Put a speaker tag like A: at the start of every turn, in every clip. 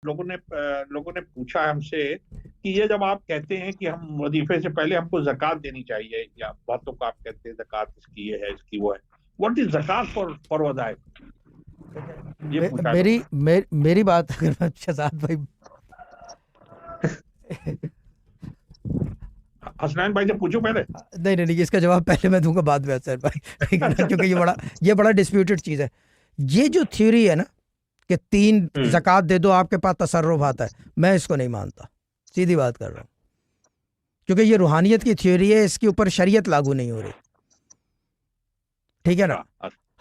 A: लोगों ने पूछा हमसे कि ये जब आप कहते हैं कि हम वजीफे से पहले हमको ज़कात देनी चाहिए, या बातों को आप कहते हैं ज़कात इसकी ये है, इसकी वो है, व्हाट इज ज़कात फॉर वज़ाइफ, ये पूछा
B: मेरी
A: लोगों
B: मेरी बात अगर मैं शहजाद भाई
A: ने। हसनैन भाई से पूछो पहले।
B: नहीं नहीं नहीं, इसका जवाब पहले मैं दूंगा बाद में असर भाई, ठीक है ना, क्योंकि ये बड़ा डिस्प्यूटेड चीज़ है। ये जो थ्योरी है ना कि 3 ज़कात दे दो आपके पास तसर्रुफ आता है, मैं इसको नहीं मानता, सीधी बात कर रहा हूँ, क्योंकि ये रूहानियत की थ्योरी है, इसके ऊपर शरीयत लागू नहीं हो रही, ठीक है ना।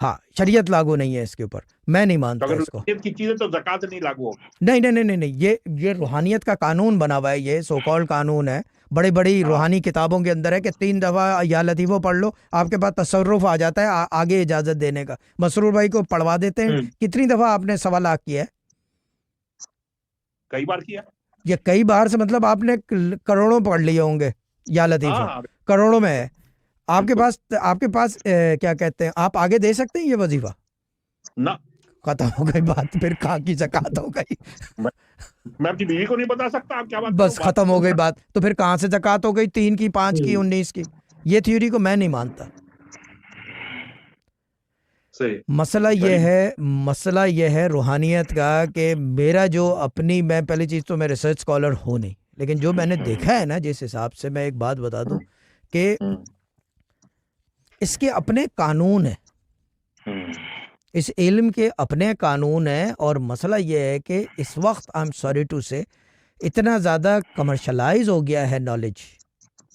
B: हाँ, शरीयत लागू नहीं है इसके ऊपर, मैं नहीं मानता
A: अगर
B: इसको।
A: रूहानियत की चीजें तो ज़कात नहीं लागू होगी।
B: नहीं नहीं नहीं नहीं नहीं, ये रूहानियत का कानून बना हुआ है, ये सो कॉल्ड कानून है, बड़ी बड़ी रूहानी किताबों के अंदर है कि 3 दफ़ा या लतीफ़ो पढ़ लो, आपके पास तसर्रुफ आ जाता है आगे इजाज़त देने का। मसरूर भाई को पढ़वा देते हैं। कितनी दफ़ा आपने 1.25 लाख किया है?
A: कई बार किया।
B: ये कई बार से मतलब आपने करोड़ों पढ़ लिए होंगे या लतीफ़ो, करोड़ों में है आपके पास क्या कहते हैं, आप आगे दे सकते हैं ये वजीफा
A: ना।
B: खत्म हो गई बात, फिर कहाँ की ज़कात हो गई।
A: मैं अपनी बीवी को नहीं बता सकता आप क्या बात,
B: बस खत्म हो गई बात, तो फिर कहाँ से ज़कात हो गई? 3 की, 5 की, 19 की? ये थ्योरी को मैं नहीं मानता। मसला ये है रूहानियत का कि मेरा जो अपनी, मैं पहली चीज़ तो मैं रिसर्च स्कॉलर हूँ नहीं, लेकिन जो मैंने देखा है ना, जिस हिसाब से, मैं एक बात बता दूं कि इसके अपने कानून है, इस इल्म के अपने कानून है, और मसला ये है कि इस वक्त आई एम सॉरी टू से इतना ज़्यादा कमर्शलाइज हो गया है नॉलेज,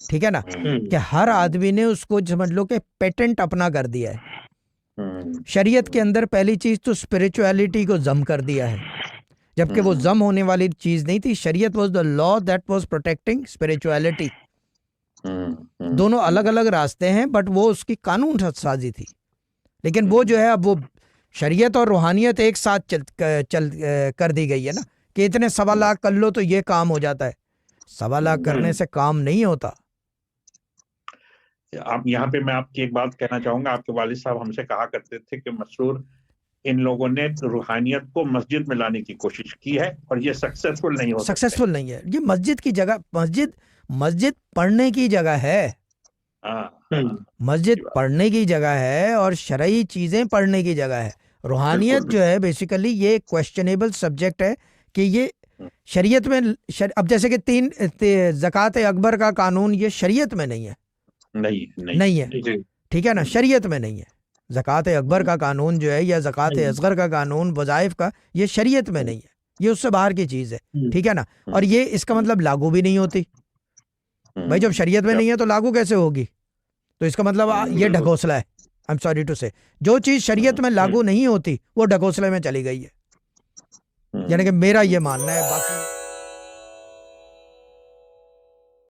B: ठीक है ना, कि हर आदमी ने उसको समझ लो कि पेटेंट अपना कर दिया है। शरीयत के अंदर पहली चीज़ तो स्पिरिचुअलिटी को जम कर दिया है, जबकि वो जम होने वाली चीज़ नहीं थी। शरीयत was the law that was protecting spirituality. दोनों अलग अलग रास्ते हैं, बट वो उसकी कानून साजी थी। लेकिन वो जो है, अब वो शरीयत और रूहानियत एक साथ चल कर दी गई है ना, कि इतने 1.25 लाख कर लो तो ये काम हो जाता है। 1.25 लाख करने से काम नहीं होता।
A: आप यहाँ पे, मैं आपकी एक बात कहना चाहूंगा, आपके वालिद साहब हमसे कहा करते थे कि मसरूर, इन लोगों ने रूहानियत को मस्जिद में लाने की कोशिश की है और ये सक्सेसफुल नहीं हो
B: सक्सेसफुल नहीं है। ये मस्जिद की जगह, मस्जिद पढ़ने की जगह है, मस्जिद पढ़ने की जगह है और शरई चीज़ें पढ़ने की जगह है। रूहानियत जो है बेसिकली ये क्वेश्चनेबल सब्जेक्ट है कि ये शरीयत में अब जैसे कि 3 ज़कात अकबर का कानून, ये शरीयत में नहीं है, नहीं है, ठीक है ना, शरीयत में नहीं है। ज़कात अकबर का कानून जो है, या ज़कात असगर का कानून वज़ाइफ का, ये शरीयत में नहीं है, ये उससे बाहर की चीज़ है, ठीक है ना। और ये इसका मतलब लागू भी नहीं होती भाई, जब शरीयत में नहीं है तो लागू कैसे होगी? तो इसका मतलब ये ढकोसला है। आई एम सॉरी टू से, जो चीज़ शरीयत में लागू नहीं होती वो ढकोसले में चली गई है, यानी कि मेरा ये मानना है। बाकी